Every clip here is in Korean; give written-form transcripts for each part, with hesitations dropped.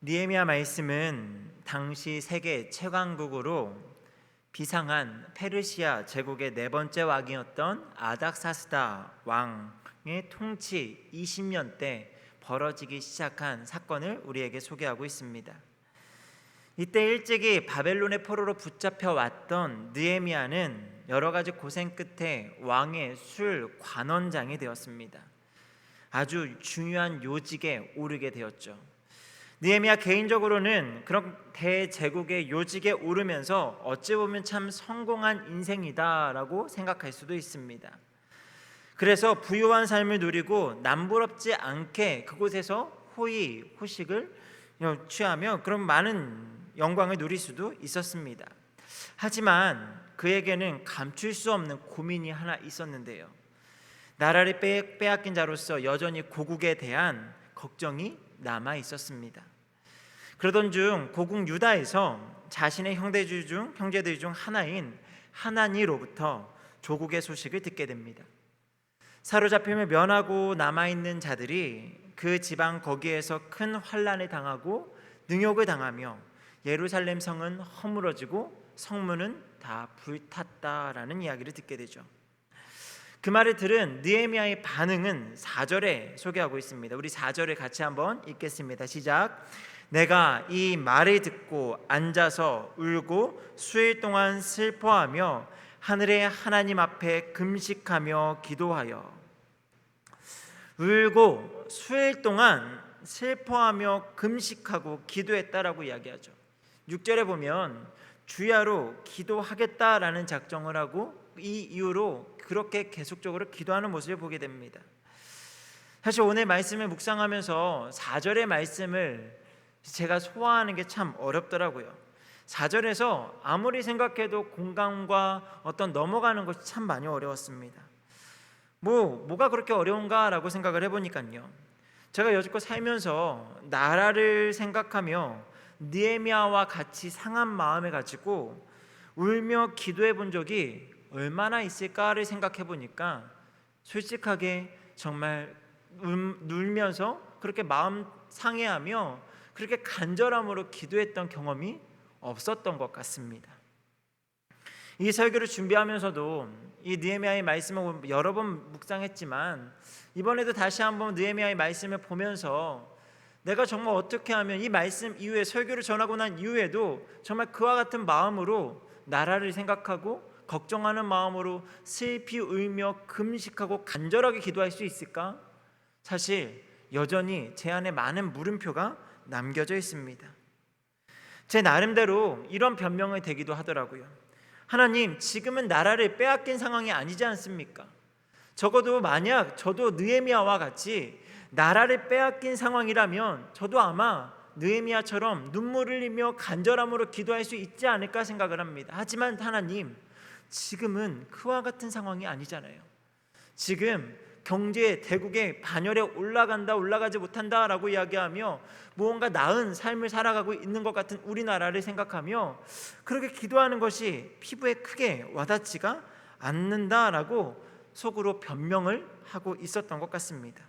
느헤미야 말씀은 당시 세계 최강국으로 비상한 페르시아 제국의 네 번째 왕이었던 아닥사스다 왕의 통치 20년 때 벌어지기 시작한 사건을 우리에게 소개하고 있습니다. 이때 일찍이 바벨론의 포로로 붙잡혀 왔던 느헤미야는 여러 가지 고생 끝에 왕의 술 관원장이 되었습니다. 아주 중요한 요직에 오르게 되었죠. 느헤미야 개인적으로는 그런 대제국의 요직에 오르면서 어찌 보면 참 성공한 인생이다라고 생각할 수도 있습니다. 그래서 부유한 삶을 누리고 남부럽지 않게 그곳에서 호의, 호식을 취하며 그런 많은 영광을 누릴 수도 있었습니다. 하지만 그에게는 감출 수 없는 고민이 하나 있었는데요. 나라를 빼앗긴 자로서 여전히 고국에 대한 걱정이 남아 있었습니다. 그러던 중 고국 유다에서 자신의 형제들 중 하나인 하나니로부터 조국의 소식을 듣게 됩니다. 사로잡힘을 면하고 남아있는 자들이 그 지방 거기에서 큰 환난을 당하고 능욕을 당하며 예루살렘 성은 허물어지고 성문은 다 불탔다라는 이야기를 듣게 되죠. 그 말을 들은 느헤미야의 반응은 4절에 소개하고 있습니다. 우리 4절을 같이 한번 읽겠습니다. 시작. 내가 이 말을 듣고 앉아서 울고 수일 동안 슬퍼하며 하늘의 하나님 앞에 금식하며 기도하여. 울고 수일 동안 슬퍼하며 금식하고 기도했다라고 이야기하죠. 6절에 보면 주야로 기도하겠다라는 작정을 하고 이 이유로 그렇게 계속적으로 기도하는 모습을 보게 됩니다. 사실 오늘 말씀을 묵상하면서 4절의 말씀을 제가 소화하는 게 참 어렵더라고요. 4절에서 아무리 생각해도 공감과 어떤 넘어가는 것이 참 많이 어려웠습니다. 뭐가 그렇게 어려운가라고 생각을 해보니까요, 제가 여지껏 살면서 나라를 생각하며 느헤미야와 같이 상한 마음을 가지고 울며 기도해 본 적이 얼마나 있을까를 생각해 보니까 솔직하게 정말 울면서 그렇게 마음 상해하며 그렇게 간절함으로 기도했던 경험이 없었던 것 같습니다. 이 설교를 준비하면서도 이 느헤미야의 말씀을 여러 번 묵상했지만 이번에도 다시 한번 느헤미야의 말씀을 보면서 내가 정말 어떻게 하면 이 말씀 이후에 설교를 전하고 난 이후에도 정말 그와 같은 마음으로 나라를 생각하고 걱정하는 마음으로 슬피 울며 금식하고 간절하게 기도할 수 있을까? 사실 여전히 제 안에 많은 물음표가 남겨져 있습니다. 제 나름대로 이런 변명을 대기도 하더라고요. 하나님, 지금은 나라를 빼앗긴 상황이 아니지 않습니까? 적어도 만약 저도 느헤미야와 같이 나라를 빼앗긴 상황이라면 저도 아마 느헤미야처럼 눈물을 흘리며 간절함으로 기도할 수 있지 않을까 생각을 합니다. 하지만 하나님, 지금은 그와 같은 상황이 아니잖아요. 지금 경제 대국의 반열에 올라가지 못한다라고 이야기하며 무언가 나은 삶을 살아가고 있는 것 같은 우리나라를 생각하며 그렇게 기도하는 것이 피부에 크게 와닿지가 않는다라고 속으로 변명을 하고 있었던 것 같습니다.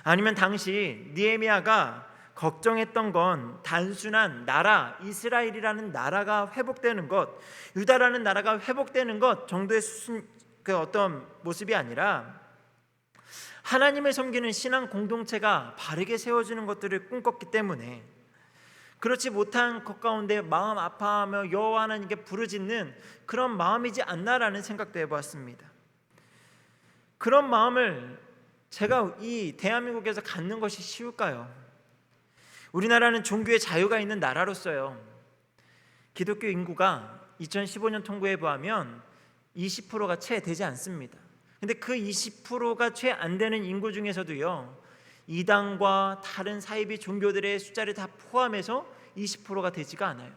아니면 당시 느헤미야가 걱정했던 건 단순한 나라, 이스라엘이라는 나라가 회복되는 것, 유다라는 나라가 회복되는 것 정도의 그 어떤 모습이 아니라 하나님을 섬기는 신앙 공동체가 바르게 세워지는 것들을 꿈꿨기 때문에 그렇지 못한 것 가운데 마음 아파하며 여호와 하나님께 부르짖는 그런 마음이지 않나라는 생각도 해보았습니다. 그런 마음을 제가 이 대한민국에서 갖는 것이 쉬울까요? 우리나라는 종교의 자유가 있는 나라로서요, 기독교 인구가 2015년 통계에 보면 20%가 채 되지 않습니다. 근데 그 20%가 채 안 되는 인구 중에서도요, 이단과 다른 사이비 종교들의 숫자를 다 포함해서 20%가 되지가 않아요.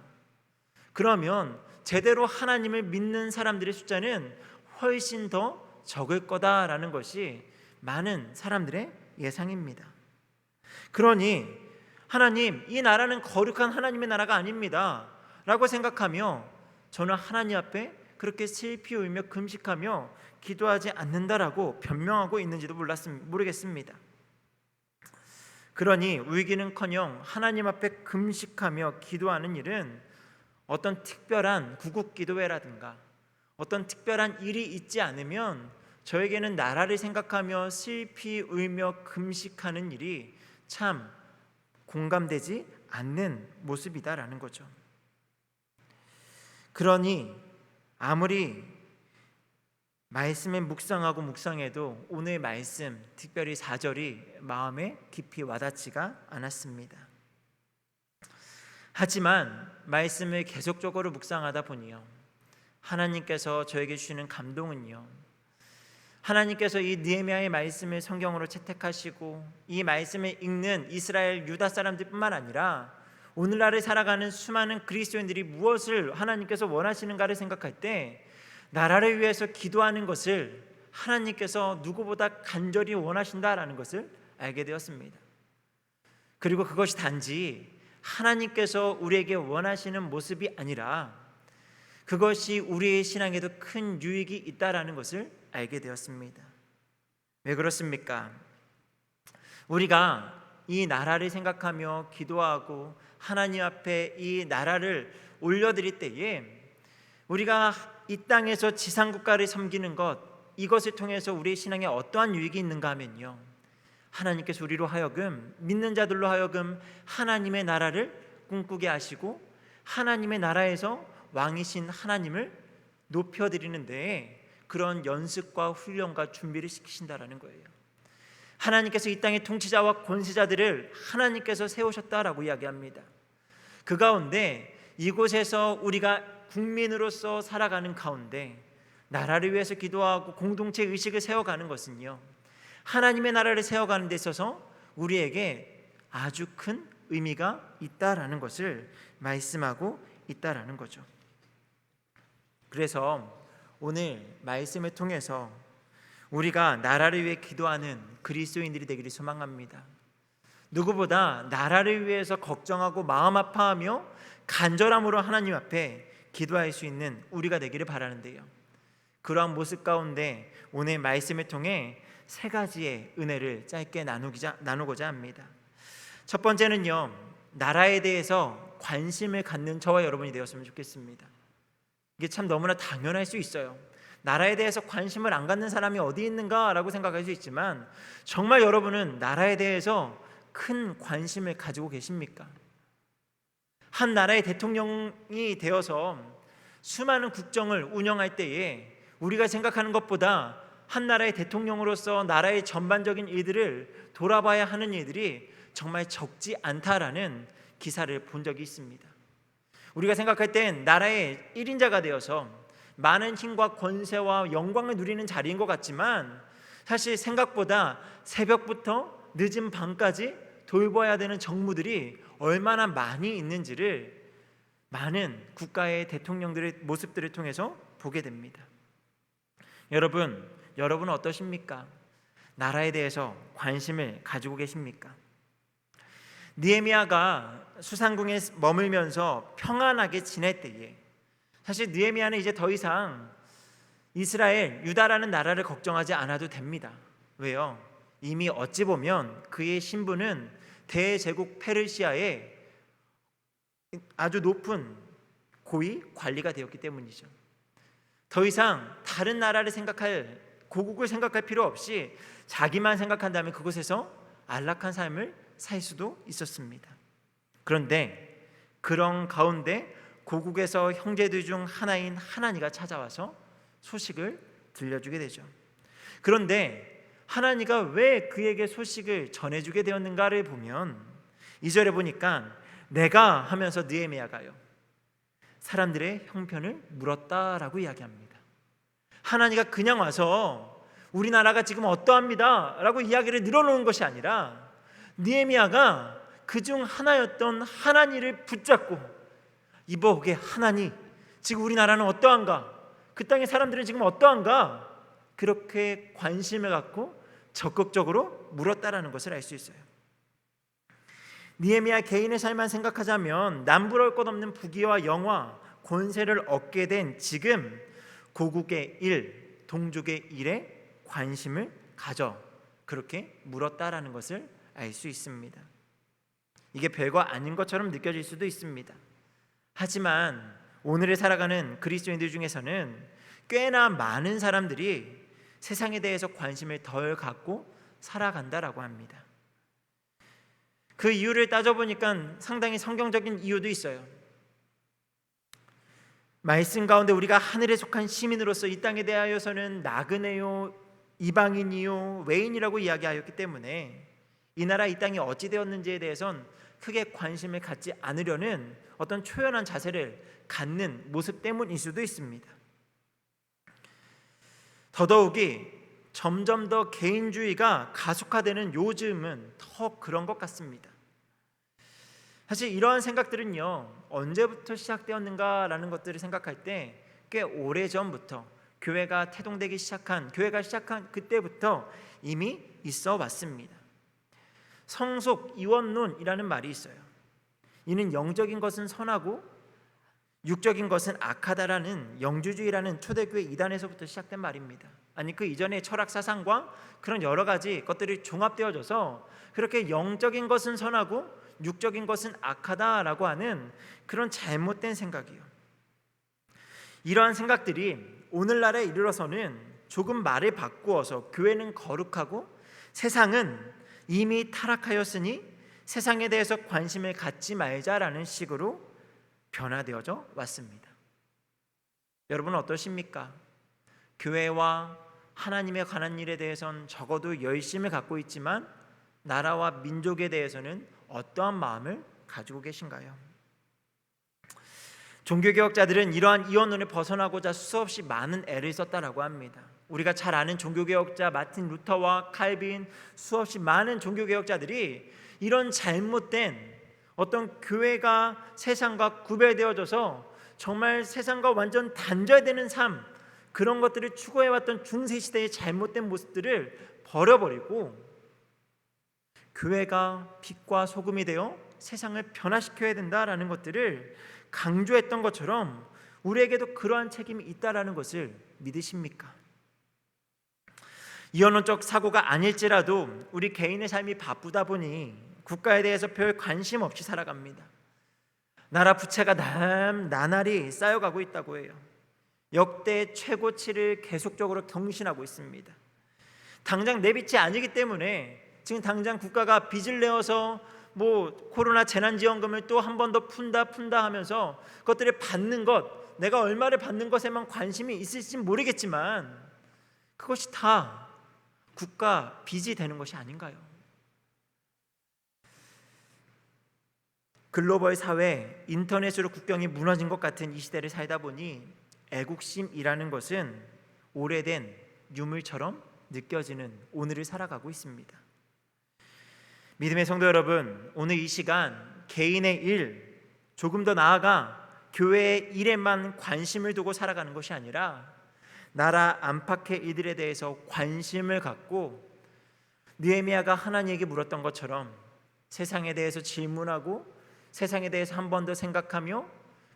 그러면 제대로 하나님을 믿는 사람들의 숫자는 훨씬 더 적을 거다라는 것이 많은 사람들의 예상입니다. 그러니 하나님, 이 나라는 거룩한 하나님의 나라가 아닙니다 라고 생각하며 저는 하나님 앞에 그렇게 슬피 울며 금식하며 기도하지 않는다라고 변명하고 있는지도 모르겠습니다. 그러니 울기는커녕 하나님 앞에 금식하며 기도하는 일은 어떤 특별한 구국 기도회라든가 어떤 특별한 일이 있지 않으면 저에게는 나라를 생각하며 슬피 울며 금식하는 일이 참 공감되지 않는 모습이다라는 거죠. 그러니 아무리 말씀에 묵상하고 묵상해도 오늘 말씀, 특별히 4절이 마음에 깊이 와닿지가 않았습니다. 하지만 말씀을 계속적으로 묵상하다 보니요, 하나님께서 저에게 주시는 감동은요, 하나님께서 이 느헤미야의 말씀을 성경으로 채택하시고 이 말씀을 읽는 이스라엘 유다 사람들뿐만 아니라 오늘날을 살아가는 수많은 그리스도인들이 무엇을 하나님께서 원하시는가를 생각할 때 나라를 위해서 기도하는 것을 하나님께서 누구보다 간절히 원하신다라는 것을 알게 되었습니다. 그리고 그것이 단지 하나님께서 우리에게 원하시는 모습이 아니라 그것이 우리의 신앙에도 큰 유익이 있다라는 것을 알게 되었습니다. 왜 그렇습니까? 우리가 이 나라를 생각하며 기도하고 하나님 앞에 이 나라를 올려드릴 때에 우리가 이 땅에서 지상국가를 섬기는 것, 이것을 통해서 우리의 신앙에 어떠한 유익이 있는가 하면요, 하나님께서 우리로 하여금, 믿는 자들로 하여금 하나님의 나라를 꿈꾸게 하시고 하나님의 나라에서 왕이신 하나님을 높여드리는 데에 그런 연습과 훈련과 준비를 시키신다라는 거예요. 하나님께서 이 땅의 통치자와 권세자들을 하나님께서 세우셨다라고 이야기합니다. 그 가운데 이곳에서 우리가 국민으로서 살아가는 가운데 나라를 위해서 기도하고 공동체 의식을 세워가는 것은요, 하나님의 나라를 세워가는 데 있어서 우리에게 아주 큰 의미가 있다라는 것을 말씀하고 있다라는 거죠. 그래서 오늘 말씀을 통해서 우리가 나라를 위해 기도하는 그리스도인들이 되기를 소망합니다. 누구보다 나라를 위해서 걱정하고 마음 아파하며 간절함으로 하나님 앞에 기도할 수 있는 우리가 되기를 바라는데요, 그러한 모습 가운데 오늘 말씀을 통해 세 가지의 은혜를 짧게 나누고자 합니다. 첫 번째는요, 나라에 대해서 관심을 갖는 저와 여러분이 되었으면 좋겠습니다. 이게 참 너무나 당연할 수 있어요. 나라에 대해서 관심을 안 갖는 사람이 어디 있는가라고 생각할 수 있지만 정말 여러분은 나라에 대해서 큰 관심을 가지고 계십니까? 한 나라의 대통령이 되어서 수많은 국정을 운영할 때에 우리가 생각하는 것보다 한 나라의 대통령으로서 나라의 전반적인 일들을 돌아봐야 하는 일들이 정말 적지 않다라는 기사를 본 적이 있습니다. 우리가 생각할 땐 나라의 1인자가 되어서 많은 힘과 권세와 영광을 누리는 자리인 것 같지만 사실 생각보다 새벽부터 늦은 밤까지 돌봐야 되는 정무들이 얼마나 많이 있는지를 많은 국가의 대통령들의 모습들을 통해서 보게 됩니다. 여러분은 어떠십니까? 나라에 대해서 관심을 가지고 계십니까? 느헤미야가 수상궁에 머물면서 평안하게 지낼 때에 사실 느헤미야는 이제 더 이상 이스라엘, 유다라는 나라를 걱정하지 않아도 됩니다. 왜요? 이미 어찌 보면 그의 신분은 대제국 페르시아의 아주 높은 고위 관리가 되었기 때문이죠. 더 이상 다른 나라를 생각할, 고국을 생각할 필요 없이 자기만 생각한다면 그곳에서 안락한 삶을 살 수도 있었습니다. 그런데 그런 가운데 고국에서 형제들 중 하나인 하나니가 찾아와서 소식을 들려주게 되죠. 그런데 하나니가 왜 그에게 소식을 전해주게 되었는가를 보면 2절에 보니까 내가 하면서 느헤미야가요, 사람들의 형편을 물었다라고 이야기합니다. 하나니가 그냥 와서 우리나라가 지금 어떠합니다 라고 이야기를 늘어놓은 것이 아니라 느헤미야가 그중 하나였던 하나니를 붙잡고 이보게 하나니, 지금 우리나라는 어떠한가, 그 땅의 사람들은 지금 어떠한가, 그렇게 관심을 갖고 적극적으로 물었다라는 것을 알 수 있어요. 느헤미야 개인의 삶만 생각하자면 남부러울 것 없는 부귀와 영화, 권세를 얻게 된 지금 고국의 일, 동족의 일에 관심을 가져 그렇게 물었다라는 것을 알 수 있습니다. 이게 별거 아닌 것처럼 느껴질 수도 있습니다. 하지만 오늘을 살아가는 그리스도인들 중에서는 꽤나 많은 사람들이 세상에 대해서 관심을 덜 갖고 살아간다라고 합니다. 그 이유를 따져보니까 상당히 성경적인 이유도 있어요. 말씀 가운데 우리가 하늘에 속한 시민으로서 이 땅에 대하여서는 나그네요, 이방인이요, 외인이라고 이야기하였기 때문에 이 나라 이 땅이 어찌 되었는지에 대해선 크게 관심을 갖지 않으려는 어떤 초연한 자세를 갖는 모습 때문일 수도 있습니다. 더더욱이 점점 더 개인주의가 가속화되는 요즘은 더 그런 것 같습니다. 사실 이러한 생각들은요, 언제부터 시작되었는가라는 것들을 생각할 때 꽤 오래전부터 교회가 시작한 그때부터 이미 있어 왔습니다. 성속 이원론이라는 말이 있어요. 이는 영적인 것은 선하고 육적인 것은 악하다라는 영주주의라는 초대교회 이단에서부터 시작된 말입니다. 아니 그 이전의 철학 사상과 그런 여러 가지 것들이 종합되어져서 그렇게 영적인 것은 선하고 육적인 것은 악하다라고 하는 그런 잘못된 생각이요. 이러한 생각들이 오늘날에 이르러서는 조금 말을 바꾸어서 교회는 거룩하고 세상은 이미 타락하였으니 세상에 대해서 관심을 갖지 말자라는 식으로 변화되어져 왔습니다. 여러분은 어떠십니까? 교회와 하나님에 관한 일에 대해서는 적어도 열심을 갖고 있지만 나라와 민족에 대해서는 어떠한 마음을 가지고 계신가요? 종교개혁자들은 이러한 이원론을 벗어나고자 수없이 많은 애를 썼다라고 합니다. 우리가 잘 아는 종교개혁자 마틴 루터와 칼빈, 수없이 많은 종교개혁자들이 이런 잘못된 어떤 교회가 세상과 구별되어져서 정말 세상과 완전 단절되는 삶, 그런 것들을 추구해왔던 중세시대의 잘못된 모습들을 버려버리고 교회가 빛과 소금이 되어 세상을 변화시켜야 된다라는 것들을 강조했던 것처럼 우리에게도 그러한 책임이 있다라는 것을 믿으십니까? 이원론적 사고가 아닐지라도 우리 개인의 삶이 바쁘다 보니 국가에 대해서 별 관심 없이 살아갑니다. 나라 부채가 나날이 쌓여가고 있다고 해요. 역대 최고치를 계속적으로 경신하고 있습니다. 당장 내 빚이 아니기 때문에 지금 당장 국가가 빚을 내어서 코로나 재난지원금을 또 한 번 더 푼다 하면서 그것들을 받는 것, 내가 얼마를 받는 것에만 관심이 있을지 모르겠지만 그것이 다 국가 빚이 되는 것이 아닌가요? 글로벌 사회, 인터넷으로 국경이 무너진 것 같은 이 시대를 살다 보니 애국심이라는 것은 오래된 유물처럼 느껴지는 오늘을 살아가고 있습니다. 믿음의 성도 여러분, 오늘 이 시간 개인의 일, 조금 더 나아가 교회의 일에만 관심을 두고 살아가는 것이 아니라 나라 안팎의 이들에 대해서 관심을 갖고 느헤미야가 하나님에게 물었던 것처럼 세상에 대해서 질문하고 세상에 대해서 한 번 더 생각하며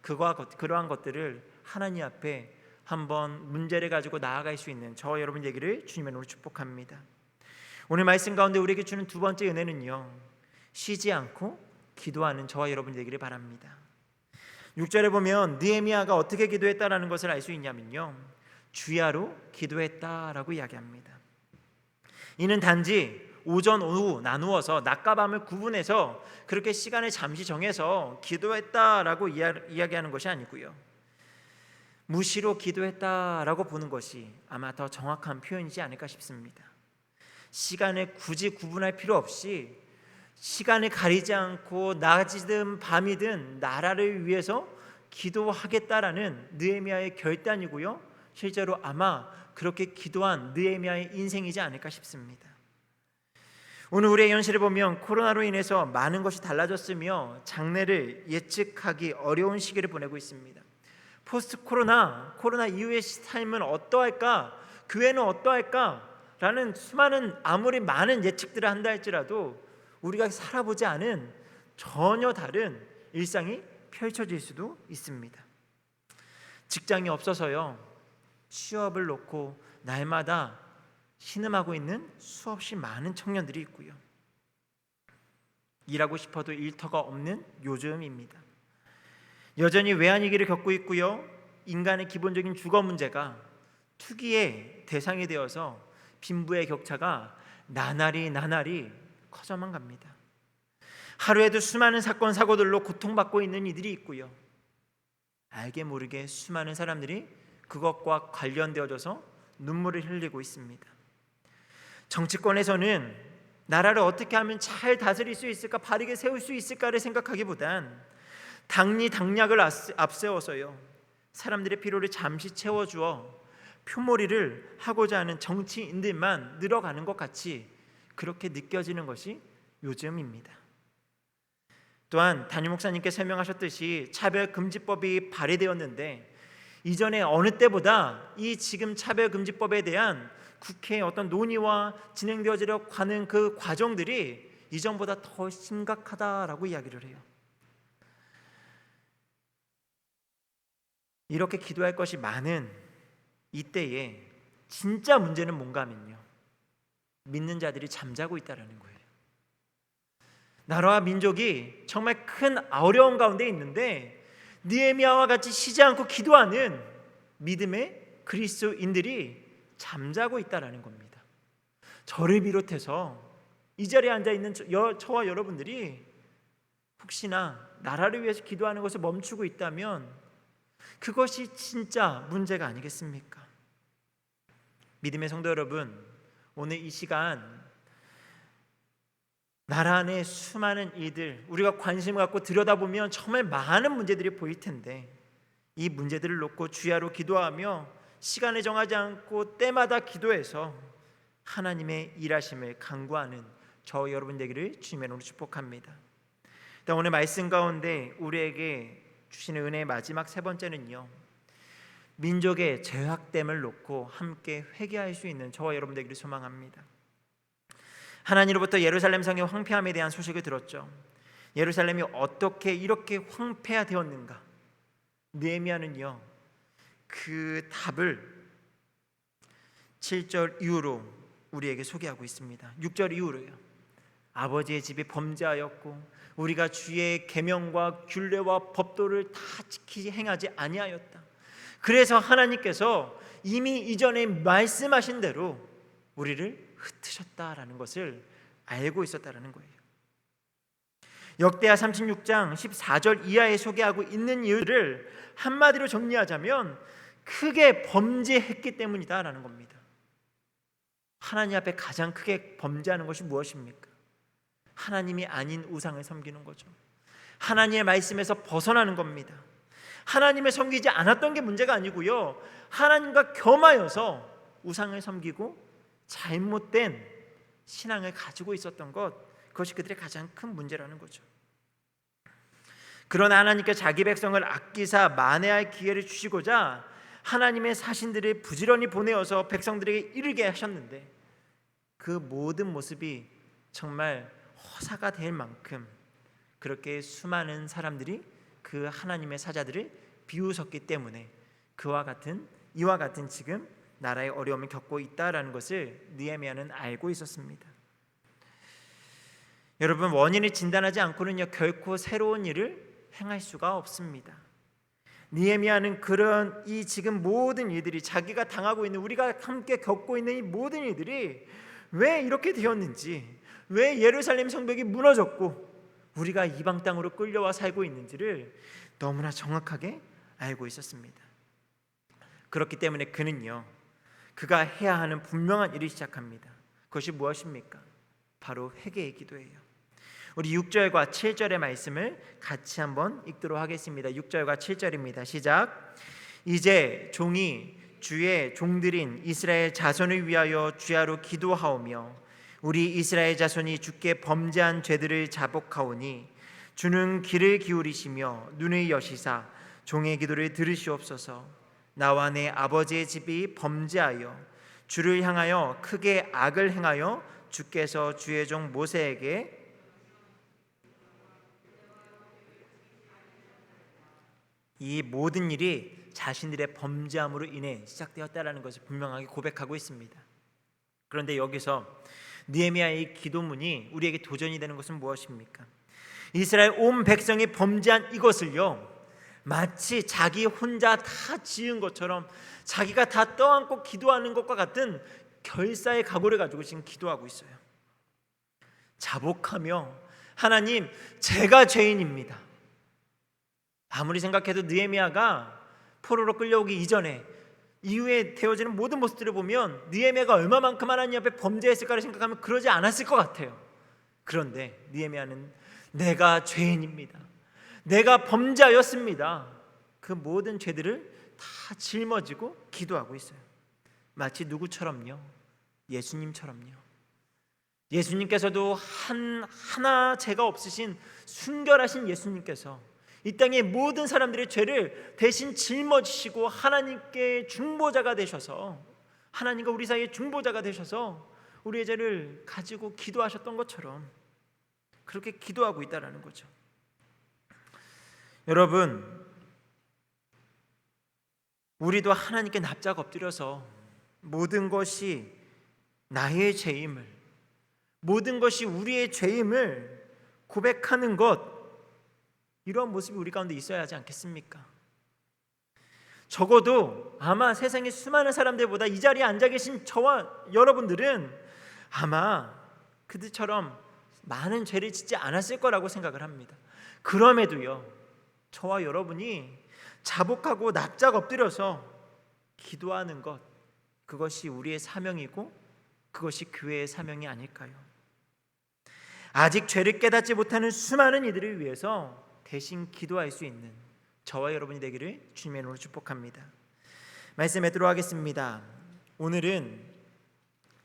그러한 것들을 하나님 앞에 한번 문제를 가지고 나아갈 수 있는 저와 여러분 되기를 주님의 이름으로 축복합니다. 오늘 말씀 가운데 우리에게 주는 두 번째 은혜는요, 쉬지 않고 기도하는 저와 여러분 되기를 바랍니다. 6절에 보면 느헤미야가 어떻게 기도했다라는 것을 알 수 있냐면요, 주야로 기도했다라고 이야기합니다. 이는 단지 오전 오후 나누어서 낮과 밤을 구분해서 그렇게 시간을 잠시 정해서 기도했다라고 이야기하는 것이 아니고요, 무시로 기도했다라고 보는 것이 아마 더 정확한 표현이지 않을까 싶습니다. 시간을 굳이 구분할 필요 없이 시간을 가리지 않고 낮이든 밤이든 나라를 위해서 기도하겠다라는 느헤미야의 결단이고요, 실제로 아마 그렇게 기도한 느헤미야의 인생이지 않을까 싶습니다. 오늘 우리의 현실을 보면 코로나로 인해서 많은 것이 달라졌으며 장래를 예측하기 어려운 시기를 보내고 있습니다. 포스트 코로나 이후의 삶은 어떠할까? 교회는 어떠할까? 라는 수많은 아무리 많은 예측들을 한다 할지라도 우리가 살아보지 않은 전혀 다른 일상이 펼쳐질 수도 있습니다. 직장이 없어서요, 취업을 놓고 날마다 신음하고 있는 수없이 많은 청년들이 있고요, 일하고 싶어도 일터가 없는 요즘입니다. 여전히 외환위기를 겪고 있고요. 인간의 기본적인 주거 문제가 투기의 대상이 되어서 빈부의 격차가 나날이 커져만 갑니다. 하루에도 수많은 사건 사고들로 고통받고 있는 이들이 있고요. 알게 모르게 수많은 사람들이 그것과 관련되어져서 눈물을 흘리고 있습니다. 정치권에서는 나라를 어떻게 하면 잘 다스릴 수 있을까, 바르게 세울 수 있을까를 생각하기보단 당리당략을 앞세워서요, 사람들의 피로를 잠시 채워주어 표몰이를 하고자 하는 정치인들만 늘어가는 것 같이 그렇게 느껴지는 것이 요즘입니다. 또한 담임 목사님께 설명하셨듯이 차별금지법이 발의되었는데 이전에 어느 때보다 이 지금 차별금지법에 대한 국회의 어떤 논의와 진행되어지려 하는 그 과정들이 이전보다 더 심각하다라고 이야기를 해요. 이렇게 기도할 것이 많은 이때에 진짜 문제는 뭔가 하면요, 믿는 자들이 잠자고 있다는 거예요. 나라와 민족이 정말 큰 어려운 가운데 있는데 느헤미야와 같이 쉬지 않고 기도하는 믿음의 그리스도인들이 잠자고 있다는 겁니다. 저를 비롯해서 이 자리에 앉아 있는 저와 여러분들이 혹시나 나라를 위해서 기도하는 것을 멈추고 있다면 그것이 진짜 문제가 아니겠습니까? 믿음의 성도 여러분, 오늘 이 시간 나라 안에 수많은 일들, 우리가 관심을 갖고 들여다보면 정말 많은 문제들이 보일 텐데 이 문제들을 놓고 주야로 기도하며 시간을 정하지 않고 때마다 기도해서 하나님의 일하심을 간구하는 저 여러분 되기를 주님의 이름으로 축복합니다. 오늘 말씀 가운데 우리에게 주시는 은혜의 마지막 세 번째는요, 민족의 죄악됨을 놓고 함께 회개할 수 있는 저와 여러분 되기를 소망합니다. 하나님으로부터 예루살렘 성의 황폐함에 대한 소식을 들었죠. 예루살렘이 어떻게 이렇게 황폐화되었는가? 느헤미야는요, 그 답을 7절 이후로 우리에게 소개하고 있습니다. 6절 이후로요, 아버지의 집이 범죄하였고 우리가 주의 계명과 규례와 법도를 다 지키지 행하지 아니하였다. 그래서 하나님께서 이미 이전에 말씀하신 대로 우리를 흩으셨다라는 것을 알고 있었다라는 거예요. 역대하 36장 14절 이하에 소개하고 있는 이유를 한마디로 정리하자면 크게 범죄했기 때문이다라는 겁니다. 하나님 앞에 가장 크게 범죄하는 것이 무엇입니까? 하나님이 아닌 우상을 섬기는 거죠. 하나님의 말씀에서 벗어나는 겁니다. 하나님을 섬기지 않았던 게 문제가 아니고요, 하나님과 겸하여서 우상을 섬기고 잘못된 신앙을 가지고 있었던 것, 그것이 그들의 가장 큰 문제라는 거죠. 그러나 하나님께 자기 백성을 아끼사 만회할 기회를 주시고자 하나님의 사신들을 부지런히 보내어서 백성들에게 이르게 하셨는데 그 모든 모습이 정말 허사가 될 만큼 그렇게 수많은 사람들이 그 하나님의 사자들을 비웃었기 때문에 이와 같은 지금 나라의 어려움을 겪고 있다라는 것을 느헤미야는 알고 있었습니다. 여러분, 원인을 진단하지 않고는요 결코 새로운 일을 행할 수가 없습니다. 느헤미야는 그런 이 지금 모든 일들이, 자기가 당하고 있는, 우리가 함께 겪고 있는 이 모든 일들이 왜 이렇게 되었는지, 왜 예루살렘 성벽이 무너졌고 우리가 이방 땅으로 끌려와 살고 있는지를 너무나 정확하게 알고 있었습니다. 그렇기 때문에 그는요, 그가 해야 하는 분명한 일을 시작합니다. 그것이 무엇입니까? 바로 회개의 기도예요. 우리 6절과 7절의 말씀을 같이 한번 읽도록 하겠습니다. 6절과 7절입니다. 시작. 이제 종이 주의 종들인 이스라엘 자손을 위하여 주야로 기도하오며 우리 이스라엘 자손이 주께 범죄한 죄들을 자복하오니 주는 귀를 기울이시며 눈을 여시사 종의 기도를 들으시옵소서. 나와 내 아버지의 집이 범죄하여 주를 향하여 크게 악을 행하여 주께서 주의 종 모세에게 이 모든 일이 자신들의 범죄함으로 인해 시작되었다라는 것을 분명하게 고백하고 있습니다. 그런데 여기서 느헤미야의 기도문이 우리에게 도전이 되는 것은 무엇입니까? 이스라엘 온 백성이 범죄한 이것을요, 마치 자기 혼자 다 지은 것처럼 자기가 다 떠안고 기도하는 것과 같은 결사의 각오를 가지고 지금 기도하고 있어요. 자복하며 하나님, 제가 죄인입니다. 아무리 생각해도 느헤미야가 포로로 끌려오기 이전에 이후에 되어지는 모든 모습들을 보면 느헤미야가 얼마만큼 하나님 앞에 범죄했을까를 생각하면 그러지 않았을 것 같아요. 그런데 느헤미야는 내가 죄인입니다, 내가 범죄하였습니다, 그 모든 죄들을 다 짊어지고 기도하고 있어요. 마치 누구처럼요? 예수님처럼요. 예수님께서도 하나 죄가 없으신 순결하신 예수님께서 이 땅의 모든 사람들의 죄를 대신 짊어지시고 하나님께 중보자가 되셔서, 하나님과 우리 사이의 중보자가 되셔서 우리의 죄를 가지고 기도하셨던 것처럼 그렇게 기도하고 있다는 거죠. 여러분, 우리도 하나님께 납작 엎드려서 모든 것이 나의 죄임을, 모든 것이 우리의 죄임을 고백하는 것, 이러한 모습이 우리 가운데 있어야 하지 않겠습니까? 적어도 아마 세상의 수많은 사람들보다 이 자리에 앉아 계신 저와 여러분들은 아마 그들처럼 많은 죄를 짓지 않았을 거라고 생각을 합니다. 그럼에도요, 저와 여러분이 자복하고 납작 엎드려서 기도하는 것, 그것이 우리의 사명이고 그것이 교회의 사명이 아닐까요? 아직 죄를 깨닫지 못하는 수많은 이들을 위해서 대신 기도할 수 있는 저와 여러분이 되기를 주님의 이름으로 축복합니다. 말씀에 들어가겠습니다. 오늘은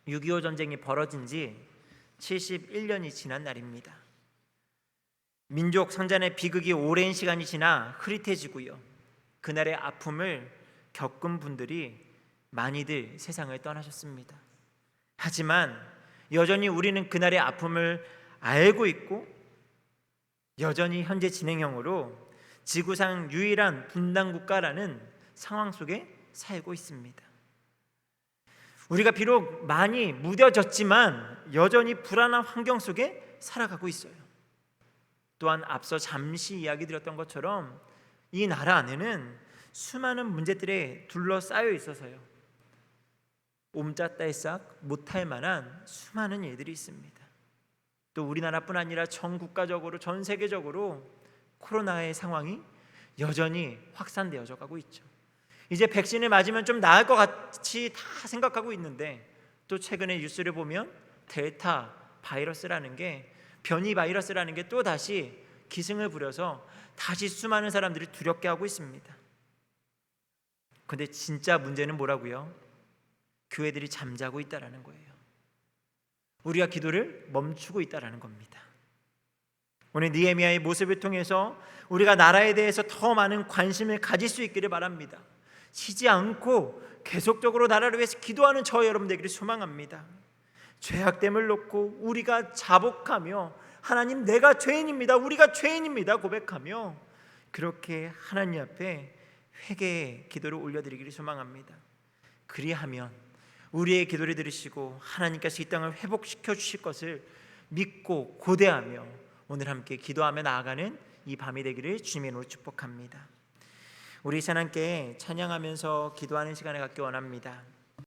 6.25 전쟁이 벌어진 지 71년이 지난 날입니다. 민족 성전의 비극이 오랜 시간이 지나 흐릿해지고요, 그날의 아픔을 겪은 분들이 많이들 세상을 떠나셨습니다. 하지만 여전히 우리는 그날의 아픔을 알고 있고 여전히 현재 진행형으로 지구상 유일한 분단 국가라는 상황 속에 살고 있습니다. 우리가 비록 많이 무뎌졌지만 여전히 불안한 환경 속에 살아가고 있어요. 또한 앞서 잠시 이야기 드렸던 것처럼 이 나라 안에는 수많은 문제들에 둘러싸여 있어서요, 옴짝달싹 못할 만한 수많은 일들이 있습니다. 또 우리나라뿐 아니라 전 국가적으로, 전 세계적으로 코로나의 상황이 여전히 확산되어져 가고 있죠. 이제 백신을 맞으면 좀 나을 것 같이 다 생각하고 있는데, 또 최근에 뉴스를 보면 델타 바이러스라는 게, 변이 바이러스라는 게 또 다시 기승을 부려서 다시 수많은 사람들이 두렵게 하고 있습니다. 근데 진짜 문제는 뭐라고요? 교회들이 잠자고 있다라는 거예요. 우리가 기도를 멈추고 있다라는 겁니다. 오늘 느헤미야의 모습을 통해서 우리가 나라에 대해서 더 많은 관심을 가질 수 있기를 바랍니다. 쉬지 않고 계속적으로 나라를 위해서 기도하는 저 여러분 되기를 소망합니다. 죄악됨을 놓고 우리가 자복하며 하나님, 내가 죄인입니다, 우리가 죄인입니다 고백하며 그렇게 하나님 앞에 회개의 기도를 올려드리기를 소망합니다. 그리하면 우리의 기도를 들으시고 하나님께서 이 땅을 회복시켜 주실 것을 믿고 고대하며 오늘 함께 기도하며 나아가는 이 밤이 되기를 주님의 이름으로 축복합니다. 우리 하나님께 찬양하면서 기도하는 시간을 갖기 원합니다.